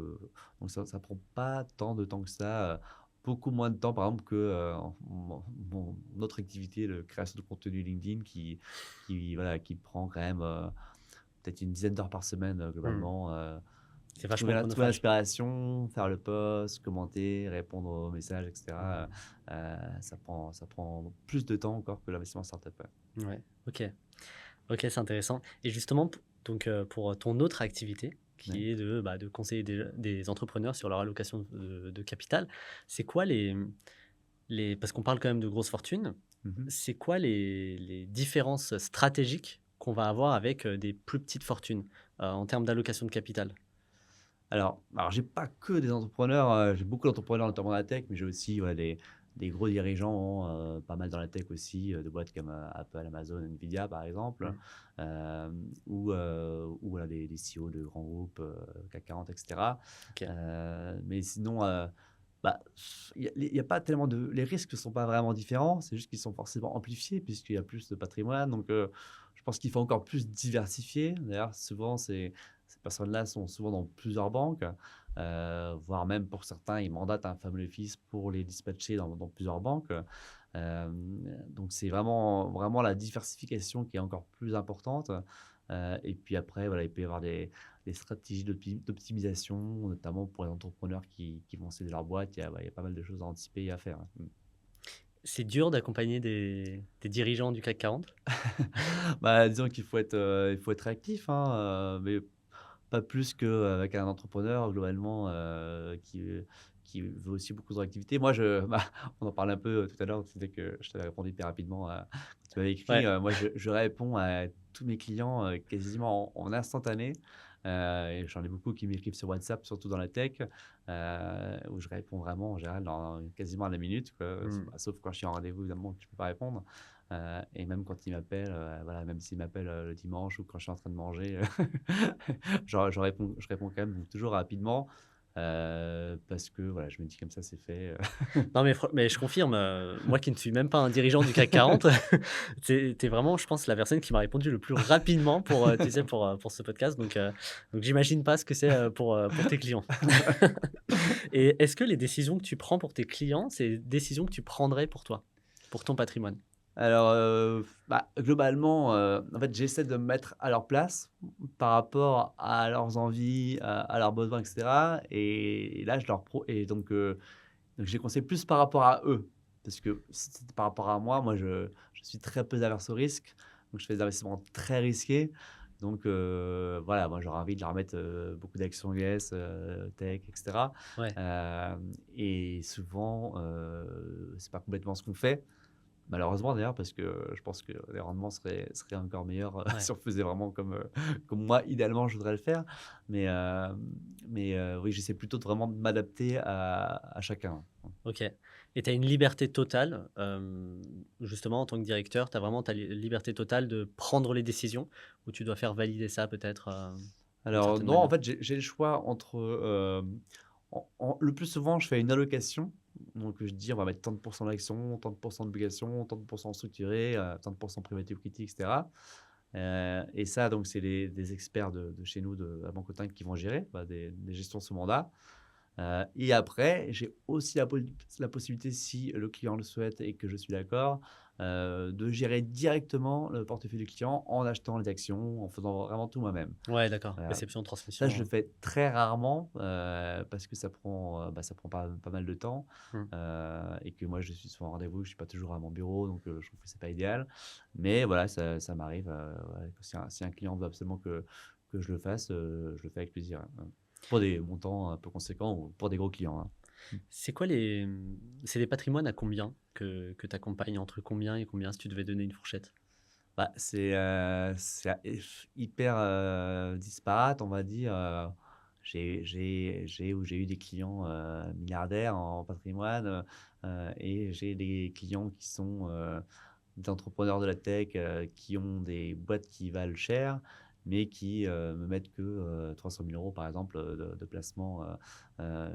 ça prend pas tant de temps que ça. Beaucoup moins de temps, par exemple, que mon autre activité, la création de contenu LinkedIn, voilà, qui prend quand même peut-être une dizaine d'heures par semaine, Mmh. globalement. C'est Trouver vachement trouver chronophage. l'inspiration, faire le post, commenter, répondre aux messages, et cetera. Mmh. Ça prend plus de temps encore que l'investissement en startup, ouais. Ouais, OK. OK, c'est intéressant. Et justement, pour ton autre activité, Ouais. qui est de conseiller des entrepreneurs sur leur allocation de capital, c'est quoi parce qu'on parle quand même de grosses fortunes, Mmh. c'est quoi les différences stratégiques qu'on va avoir avec, des plus petites fortunes, en termes d'allocation de capital? Alors j'ai pas que des entrepreneurs, j'ai beaucoup d'entrepreneurs, notamment dans la tech, mais j'ai aussi, ouais, des gros dirigeants, pas mal dans la tech aussi, de boîtes comme, Apple, Amazon, Nvidia, par exemple, Mmh. ou voilà, des CEO de grands groupes, CAC 40, et cetera. OK. Mais sinon, bah, il y a pas tellement les risques ne sont pas vraiment différents, c'est juste qu'ils sont forcément amplifiés puisqu'il y a plus de patrimoine. Donc je pense qu'il faut encore plus diversifier. D'ailleurs, souvent, ces personnes-là sont souvent dans plusieurs banques, voire même pour certains, ils mandatent un family office pour les dispatcher dans plusieurs banques. Donc c'est vraiment, vraiment la diversification qui est encore plus importante. Et puis après, voilà, il peut y avoir des stratégies d'optimisation, notamment pour les entrepreneurs qui vont céder leur boîte. Il y a pas mal de choses à anticiper et à faire. C'est dur d'accompagner des dirigeants du CAC 40? Bah, disons il faut être actif, hein, mais pas plus qu'avec un entrepreneur globalement, qui veut aussi beaucoup de réactivité. Moi, bah, on en parlait un peu, tout à l'heure, c'était que je t'avais répondu hyper rapidement à quand tu m'avais écrit, Ouais, moi je réponds à tous mes clients, quasiment en instantané, et j'en ai beaucoup qui m'écrivent sur WhatsApp, surtout dans la tech, où je réponds vraiment en général dans quasiment à la minute, quoi. mmh. Sauf quand je suis en rendez-vous évidemment que je peux pas répondre, et même quand ils m'appellent, voilà, même s'ils m'appellent, le dimanche ou quand je suis en train de manger, je réponds quand même donc toujours rapidement, parce que voilà, je me dis comme ça c'est fait. Non, mais je confirme, moi qui ne suis même pas un dirigeant du CAC 40, tu es vraiment, je pense, la personne qui m'a répondu le plus rapidement pour, tu sais, pour ce podcast, donc j'imagine pas ce que c'est, pour tes clients. Et est-ce que les décisions que tu prends pour tes clients, c'est des décisions que tu prendrais pour toi, pour ton patrimoine? Alors, bah, globalement, en fait, j'essaie de me mettre à leur place par rapport à leurs envies, à leurs besoins et cetera, et là je leur pro et donc je les conseille plus par rapport à eux. Parce que si c'était par rapport à moi, je suis très peu averse au risque, donc je fais des investissements très risqués. Donc voilà, moi j'aurais envie de leur mettre, beaucoup d'actions US, tech et cetera. Ouais, Et souvent, c'est pas complètement ce qu'on fait. Malheureusement d'ailleurs, parce que je pense que les rendements seraient encore meilleurs, ouais. si on faisait vraiment comme moi idéalement je voudrais le faire. Mais oui, j'essaie plutôt de vraiment m'adapter à chacun. OK, et tu as une liberté totale, justement en tant que directeur, tu as vraiment ta liberté totale de prendre les décisions ou tu dois faire valider ça peut-être, d'une Alors certaine non, en manière? fait, j'ai le choix entre, le plus souvent, je fais une allocation. Donc je dis: «On va mettre tant de d'actions, tant de d'obligations, tant de structurés, tant de private equity» et cetera. Et ça, donc c'est des experts de chez nous, de la Banque Otin, qui vont gérer, bah, des gestions sous mandat. Et après, j'ai aussi la possibilité, si le client le souhaite et que je suis d'accord, de gérer directement le portefeuille du client en achetant les actions, en faisant vraiment tout moi-même. Ouais, d'accord, Heu, réception, Ça, je transmission, le fais très rarement, parce que ça prend pas mal de temps, mmh. et que moi, je suis souvent en rendez-vous, je suis pas toujours à mon bureau, donc je trouve que c'est pas idéal. Mais voilà, ça m'arrive, ouais, que si un client veut absolument que je le fasse, je le fais avec plaisir, hein. Pour des montants un peu conséquents ou pour des gros clients, hein. Mmh. C'est quoi c'est des patrimoines à combien que tu accompagnes? Entre combien et combien, si tu devais donner une fourchette? Bah, c'est hyper, disparate, on va dire, j'ai eu des clients, milliardaires en patrimoine, et j'ai des clients qui sont, des entrepreneurs de la tech, qui ont des boîtes qui valent cher, mais qui, me mettent que, 300 000 € par exemple, de placement,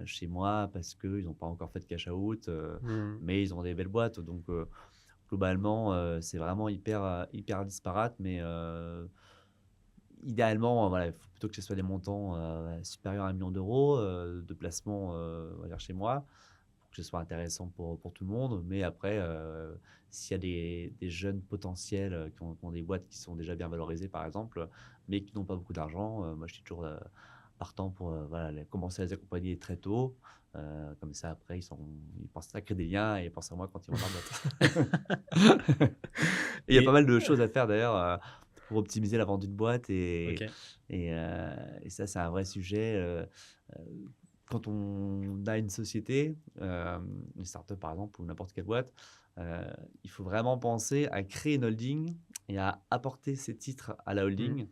chez moi parce qu'ils n'ont pas encore fait de cash out, Mmh. mais ils ont des belles boîtes. Donc globalement, c'est vraiment hyper disparate, mais idéalement, voilà, il faut plutôt que ce soit des montants, supérieurs à 1 000 000 € de placement, on va dire chez moi, pour que ce soit intéressant pour tout le monde. Mais après, s'il y a des jeunes potentiels, qui ont des boîtes qui sont déjà bien valorisées par exemple, mais qui n'ont pas beaucoup d'argent, moi je suis toujours, partant pour, voilà, commencer à les accompagner très tôt. Comme ça après ils pensent à créer des liens et ils pensent à moi quand ils vont leur boîte. Et il y a pas Et mal de choses à faire d'ailleurs, pour optimiser la vente d'une boîte, OK. et ça, c'est un vrai sujet, quand on a une société, une start-up par exemple ou n'importe quelle boîte, heu, il faut vraiment penser à créer une holding et à apporter ses titres à la Mmh. holding.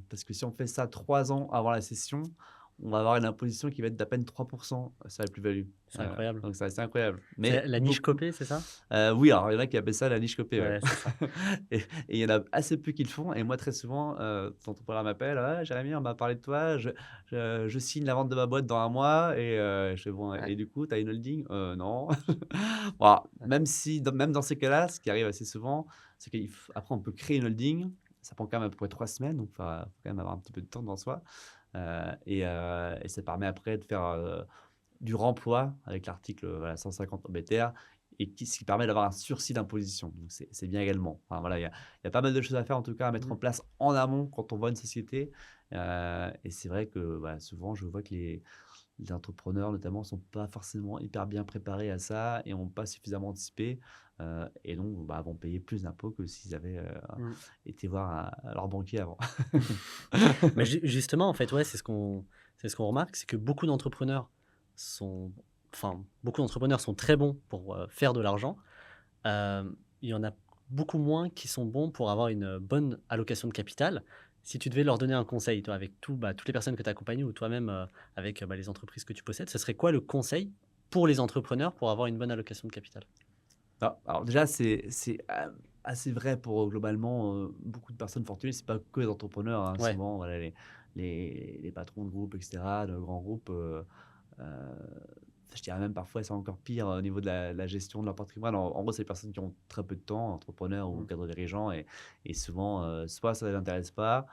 Parce que si on fait ça 3 ans avant la cession, on va avoir une imposition qui va être d'à peine 3% sur la plus-value. C'est incroyable. Donc c'est assez incroyable. C'est Mais la niche beaucoup copée, c'est ça? Oui, alors il y en a qui appellent ça la niche copée, ouais. Ouais, c'est ça. Et il y en a assez peu qui le font, et moi très souvent, ton entrepreneur m'appelle: «Ouais, Jérémy, on m'a parlé de toi, je signe la vente de ma boîte dans 1 mois», et je fais: «Bon, Ouais, et du coup, tu as une holding?» «Non». Bon, alors, ouais. même dans ces cas-là, ce qui arrive assez souvent, c'est qu'après on peut créer une holding, ça prend quand même à peu près 3 semaines, donc faut quand même avoir un petit peu de temps devant soi, et ça permet après de faire, du remploi avec l'article, voilà, 150 BTR, ce qui permet d'avoir un sursis d'imposition. Donc, c'est bien également. Enfin, voilà, il y a pas mal de choses à faire, en tout cas, à mettre en Mmh. place en amont quand on voit une société. Et c'est vrai que souvent, je vois que les entrepreneurs, notamment, ne sont pas forcément hyper bien préparés à ça et n'ont pas suffisamment anticipé. Et donc, vont payer plus d'impôts que s'ils avaient Mmh. été voir leur banquier avant. Mais justement, en fait, ouais, c'est ce qu'on remarque, c'est que sont beaucoup d'entrepreneurs sont très bons pour, faire de l'argent. Il y en a beaucoup moins qui sont bons pour avoir une bonne allocation de capital. Si tu devais leur donner un conseil, toi, avec toutes les personnes que tu accompagnes ou toi-même, avec, les entreprises que tu possèdes, ce serait quoi le conseil pour les entrepreneurs pour avoir une bonne allocation de capital? Alors déjà, c'est assez vrai pour, globalement, beaucoup de personnes fortunées. C'est pas que les entrepreneurs, hein. Ouais. Souvent, voilà, les patrons de groupes et cetera, de grands groupes, heu, je dirais même parfois c'est encore pire au niveau de la gestion de leur patrimoine. En gros, c'est des personnes qui ont très peu de temps, entrepreneurs ou Mmh. cadres dirigeants et souvent, soit ça ne les intéresse pas,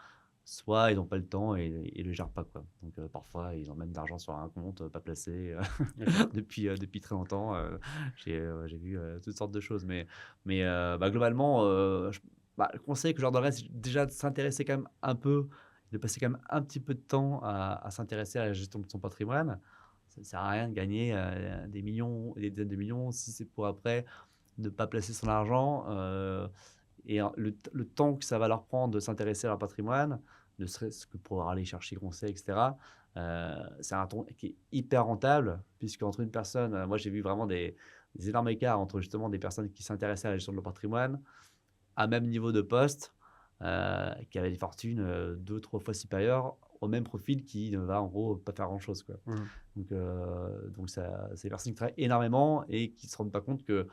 soit ils n'ont pas le temps et ils le gèrent pas, quoi. Donc, parfois, ils ont même de l'argent sur un compte, pas placé, D'accord. depuis très longtemps. J'ai vu, toutes sortes de choses. Globalement, le conseil que je leur donnerais, c'est déjà de s'intéresser quand même un peu, de passer quand même un petit peu de temps à s'intéresser à la gestion de son patrimoine. Ça ne sert à rien de gagner, des millions et des dizaines de millions si c'est pour après ne pas placer son argent, le temps que ça va leur prendre de s'intéresser à leur patrimoine, ne serait-ce que pour aller chercher conseil et cetera, c'est un temps qui est hyper rentable puisqu'entre une personne, moi j'ai vu vraiment des énormes écarts entre justement des personnes qui s'intéressaient à la gestion de leur patrimoine, à même niveau de poste, qui avaient des fortunes, 2-3 fois supérieures au même profil qui ne va en gros pas faire grand chose, quoi. Mmh. Donc ça, c'est des personnes qui travaillent énormément et qui ne se rendent pas compte que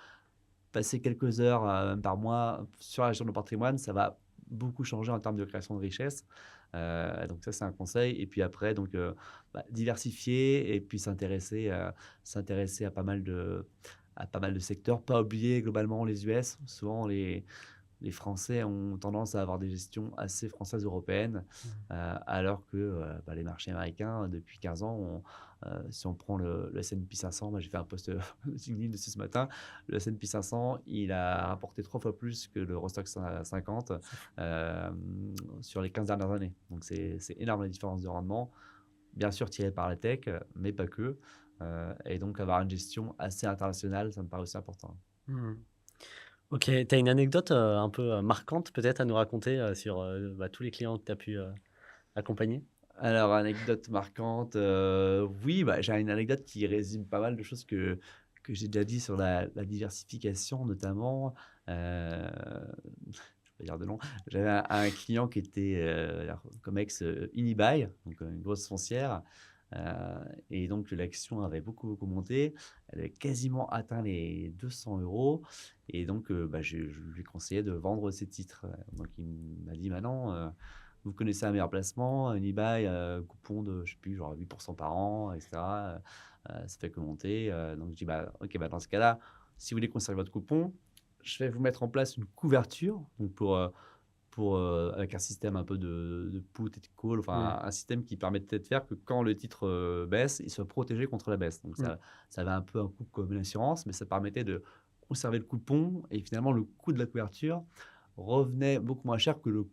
passer quelques heures, même par mois sur la gestion de patrimoine, ça va beaucoup changer en termes de création de richesse. Donc ça, c'est un conseil et puis après donc diversifier et puis s'intéresser à pas mal de secteurs. Pas oublier globalement les US. Souvent les Français ont tendance à avoir des gestions assez françaises européennes, Mmh. alors que les marchés américains, depuis 15 ans, si on prend le S&P 500, moi j'ai fait un post LinkedIn dessus ce matin, le S&P 500, il a rapporté 3 fois plus que le Eurostoxx 50 C'est fou. sur les 15 dernières années. Donc c'est énorme la différence de rendement, bien sûr tiré par la tech, mais pas que. Et donc avoir une gestion assez internationale, ça me paraît aussi important. Mmh. OK, tu as une anecdote, un peu, marquante peut-être à nous raconter, sur, tous les clients que tu as pu, accompagner? Alors, anecdote marquante, oui, j'ai une anecdote qui résume pas mal de choses que j'ai déjà dit sur la diversification notamment. Je vais pas dire de nom. J'avais un client qui était, alors comme ex, Unibail, donc une grosse foncière, heu et donc l'action avait beaucoup, beaucoup monté. Elle avait quasiment atteint les 200 € et donc je lui conseillais de vendre ses titres. Donc il m'a dit: «Bah non, vous connaissez un meilleur placement, Unibail, coupon de, je sais plus, genre 8 par an et cetera, ça fait que monter», donc je dis: «Bah, OK, dans ce cas-là, si vous voulez conserver votre coupon, je vais vous mettre en place une couverture, donc avec un système un peu de put et de call, Mmh. enfin un système qui permettait de faire que quand le titre, baisse, il soit protégé contre la baisse». Donc Mmh. ça avait un peu un coût comme une assurance, mais ça permettait de conserver le coupon et finalement le coût de la couverture revenait beaucoup moins cher que le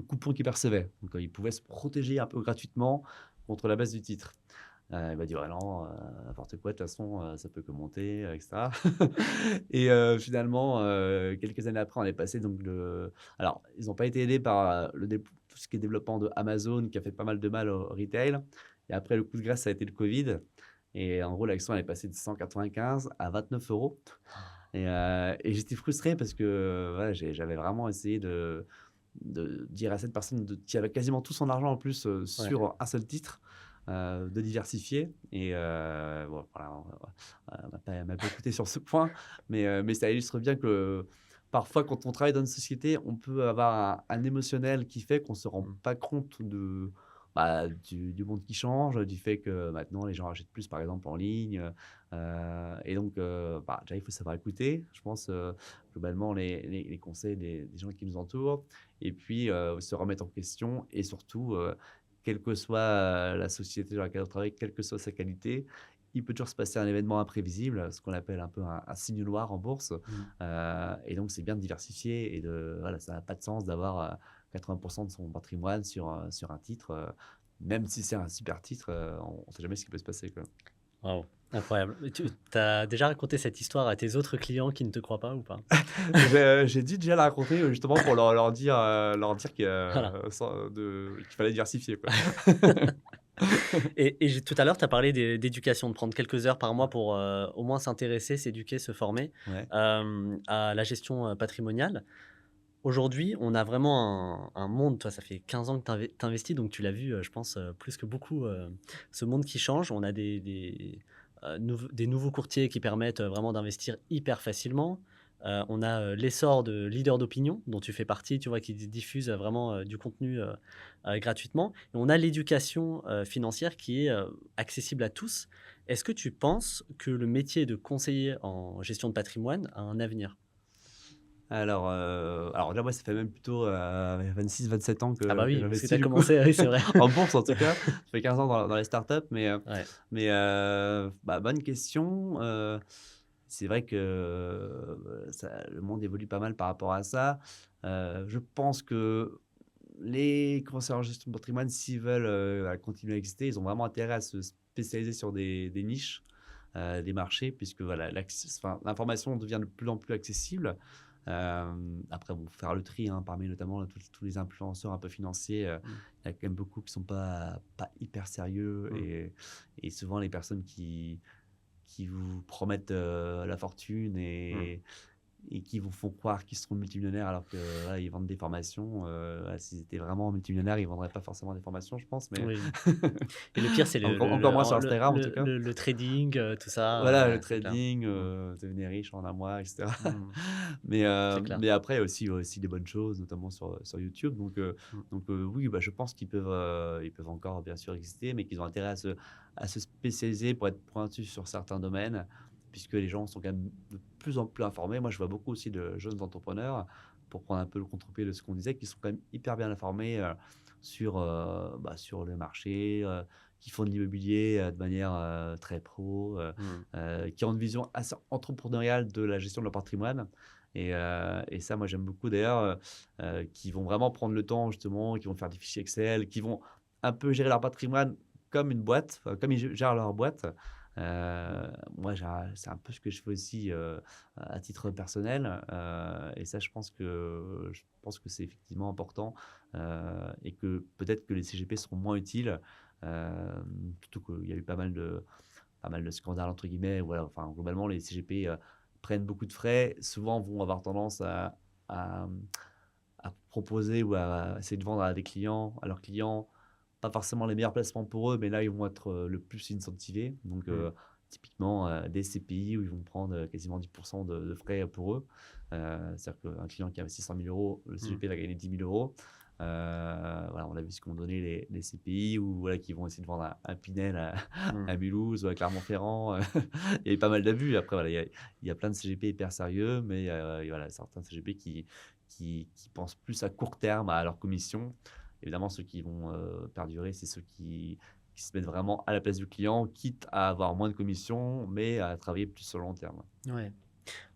coupon qu'il percevait. Donc, il pouvait se protéger un peu gratuitement contre la baisse du titre. Il m'a dit: «Ouais, non, n'importe quoi, de toute façon, ça peut que monter, et cetera». Et finalement, quelques années après, on est passé donc de alors, ils n'ont pas été aidés par, tout ce qui est développement de Amazon qui a fait pas mal de mal au retail et après le coup de grâce, ça a été le covid et en gros, l'action, elle est passée de 195 à 29 € et j'étais frustré parce que, voilà, j'avais vraiment essayé de dire à cette personne qui avait quasiment tout son argent en plus, Ouais. sur un seul titre, de diversifier et bon voilà, elle m'a pas écouté sur ce point, mais ça illustre bien que parfois quand on travaille dans une société, on peut avoir un émotionnel qui fait qu'on se rend Mmh. pas compte du monde qui change, du fait que maintenant les gens achètent plus par exemple en ligne, et donc déjà il faut savoir écouter, je pense, globalement les conseils des gens qui nous entourent et puis, se remettre en question et surtout, quelle que soit, la société dans laquelle on travaille, quelle que soit sa qualité, il peut toujours se passer un événement imprévisible, ce qu'on appelle un peu un signe noir en bourse. Et donc, c'est bien de diversifier et voilà, ça n'a pas de sens d'avoir 80% de son patrimoine sur un titre, même si c'est un super titre, on ne sait jamais ce qui peut se passer, quoi. Waouh, incroyable. Tu as déjà raconté cette histoire à tes autres clients qui ne te croient pas ou pas? J'ai dû déjà la raconter justement pour leur dire Voilà. qu'il fallait diversifier, quoi. Et tout à l'heure, tu as parlé d'éducation, de prendre quelques heures par mois pour au moins s'intéresser, s'éduquer, se former Ouais. à la gestion patrimoniale. Aujourd'hui, on a vraiment un monde, toi, ça fait 15 ans que tu investis, donc tu l'as vu, je pense, plus que beaucoup, ce monde qui change. On a des nouveaux courtiers qui permettent vraiment d'investir hyper facilement. On a l'essor de leaders d'opinion, dont tu fais partie, tu vois, qui diffusent vraiment du contenu gratuitement. Et on a l'éducation financière qui est accessible à tous. Est-ce que tu penses que le métier de conseiller en gestion de patrimoine a un avenir? Alors déjà, moi, ça fait même plutôt 26-27 ans Ah bah que oui, parce que tu j'investis, as du coup, commencé, oui, c'est vrai. en bourse en tout cas. Ça fait 15 ans dans les startups, Ouais. mais bonne question. C'est vrai que le monde évolue pas mal par rapport à ça. Je pense que les conseillers en gestion de patrimoine, s'ils veulent continuer à exister, ils ont vraiment intérêt à se spécialiser sur des niches, des marchés, puisque voilà, l'information devient de plus en plus accessible. Après, bon, faire le tri parmi notamment tous les influenceurs un peu financiers, Mmh. il y a quand même beaucoup qui sont pas hyper sérieux Mmh. et souvent les personnes qui vous promettent la fortune Mmh. et qui vous font croire qu'ils seront multimillionnaires alors que voilà, ils vendent des formations. Voilà, s'ils étaient vraiment multimillionnaires, ils ne vendraient pas forcément des formations, je pense, mais Oui. Et le pire, c'est encore moins sur Instagram en tout cas. le trading, tout ça, Voilà, le ouais, c'est clair. trading, Mmh. devenir riche en un mois, etc. Mmh. C'est clair. Mais après, il y a aussi des bonnes choses, notamment sur YouTube. Mmh. Oui, bah, je pense qu'ils peuvent encore bien sûr exister, mais qu'ils ont intérêt à se spécialiser pour être pointus sur certains domaines, puisque les gens sont quand même de plus en plus informés. Moi, je vois beaucoup aussi de jeunes entrepreneurs, pour prendre un peu le contre-pied de ce qu'on disait, qui sont quand même hyper bien informés sur le marché, qui font de l'immobilier de manière très pro, Mmh. qui ont une vision assez entrepreneuriale de la gestion de leur patrimoine. Et ça, moi, j'aime beaucoup d'ailleurs, qui vont vraiment prendre le temps, justement, qui vont faire des fichiers Excel, qui vont un peu gérer leur patrimoine comme une boîte, enfin, comme ils gèrent leur boîte. Moi, c'est un peu ce que je fais aussi à titre personnel. Et ça, je pense que c'est effectivement important et que peut-être que les CGP seront moins utiles, surtout qu'il y a eu pas mal de scandales, entre guillemets. Voilà, enfin, globalement, les CGP prennent beaucoup de frais, souvent vont avoir tendance à, à proposer ou à essayer de vendre à leurs clients, pas forcément les meilleurs placements pour eux, mais là, ils vont être le plus incentivés. Donc, Mmh. typiquement, des CPI où ils vont prendre quasiment 10% de frais pour eux. C'est-à-dire qu'un client qui investit 100 000 euros, le Mmh. CGP va gagner 10 000 euros. Voilà, on a vu ce qu'ont donné les CPI, ou voilà, qui vont essayer de vendre un Pinel à, Mmh. à Mulhouse ou à Clermont-Ferrand. Il y a eu pas mal d'abus. Après, voilà, il y a plein de CGP hyper sérieux, mais voilà, certains CGP qui pensent plus à court terme à leur commission. Évidemment, ceux qui vont perdurer, c'est ceux qui se mettent vraiment à la place du client, quitte à avoir moins de commission, mais à travailler plus sur le long terme. Ouais.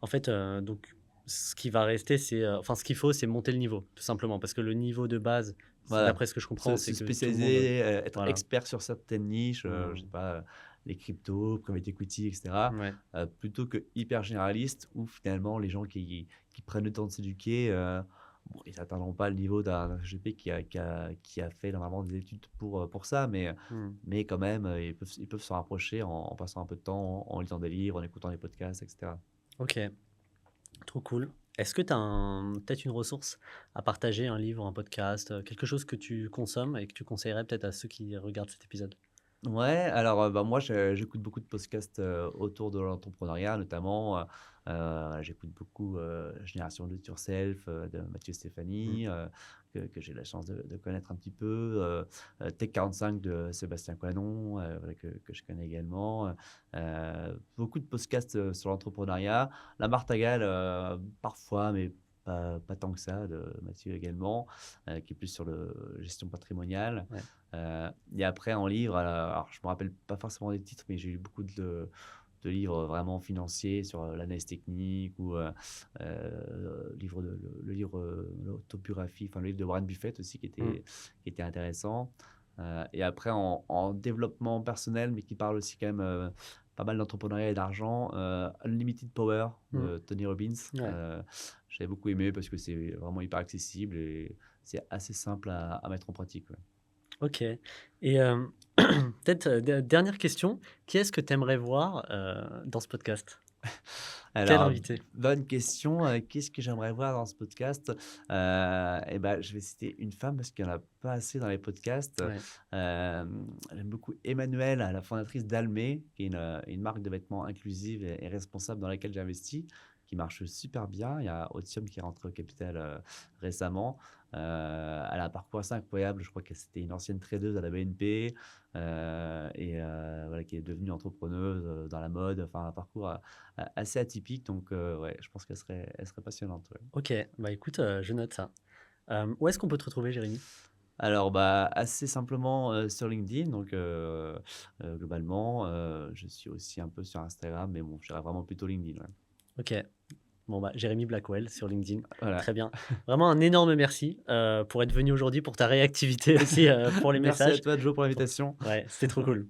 En fait, donc ce qui va rester, c'est, enfin, ce qu'il faut, c'est monter le niveau, tout simplement. Parce que le niveau de base, Voilà, d'après ce que je comprends, se c'est que tout le monde, spécialiser, être voilà. expert sur certaines niches, je Mmh. sais pas, les cryptos, private equity, et cetera, Ouais. plutôt que hyper généraliste où finalement les gens qui prennent le temps de s'éduquer, bon, ils n'atteindront pas le niveau d'un GP qui a fait normalement des études pour ça, mais Mmh. mais quand même, ils peuvent se rapprocher en passant un peu de temps, en lisant des livres, en écoutant des podcasts, et cetera. OK, trop cool. Est-ce que tu as peut-être une ressource à partager, un livre, un podcast, quelque chose que tu consommes et que tu conseillerais peut-être à ceux qui regardent cet épisode? Ouais, alors, moi, j'écoute beaucoup de podcasts autour de l'entrepreneuriat, notamment. J'écoute beaucoup Génération Do It Yourself de Mathieu Mmh. Stéphanie, que j'ai la chance de connaître un petit peu. Tech 45 de Sébastien Coinon, voilà, que je connais également. Beaucoup de podcasts sur l'entrepreneuriat. La Martingale, parfois, mais pas tant que ça, de Mathieu également, qui est plus sur le gestion patrimoniale. Ouais. Et après, en livre, alors je me rappelle pas forcément des titres, mais j'ai lu beaucoup de livres vraiment financiers sur l'analyse technique ou le livre l'autobiographie, enfin le livre de Warren Buffett aussi Mm. qui était intéressant. Et après en développement personnel, mais qui parle aussi quand même pas mal d'entrepreneuriat et d'argent, Unlimited Power Mm. de Tony Robbins. Ouais. J'avais beaucoup aimé parce que c'est vraiment hyper accessible et c'est assez simple à mettre en pratique. Ouais. Ok. Et peut-être dernière question, qui est-ce que tu aimerais voir dans ce podcast? Quel Alors, invité? bonne question. Qu'est-ce que j'aimerais voir dans ce podcast? Et ben, je vais citer une femme parce qu'il n'y en a pas assez dans les podcasts. Ouais. J'aime beaucoup Emmanuelle, la fondatrice d'Almé, qui est une marque de vêtements inclusive et responsable dans laquelle j'ai investi, qui marche super bien. Il y a Otium qui est rentré au capital récemment. Elle a un parcours assez incroyable. Je crois que c'était une ancienne tradeuse à la BNP voilà, qui est devenue entrepreneuse dans la mode. Enfin, un parcours assez atypique. Donc, ouais, je pense elle serait passionnante. Ouais. Ok, bah écoute, je note ça. Où est-ce qu'on peut te retrouver, Jérémy? Alors, bah, assez simplement sur LinkedIn. Donc, globalement, je suis aussi un peu sur Instagram, mais bon, je dirais vraiment plutôt LinkedIn. Ouais. Ok. Bon, bah, Jérémy Blackwell sur LinkedIn. Voilà. Très bien. Vraiment un énorme merci pour être venu aujourd'hui, pour ta réactivité aussi, pour les Merci à messages. toi, Joe, pour Pour- l'invitation. Ouais, c'était trop cool.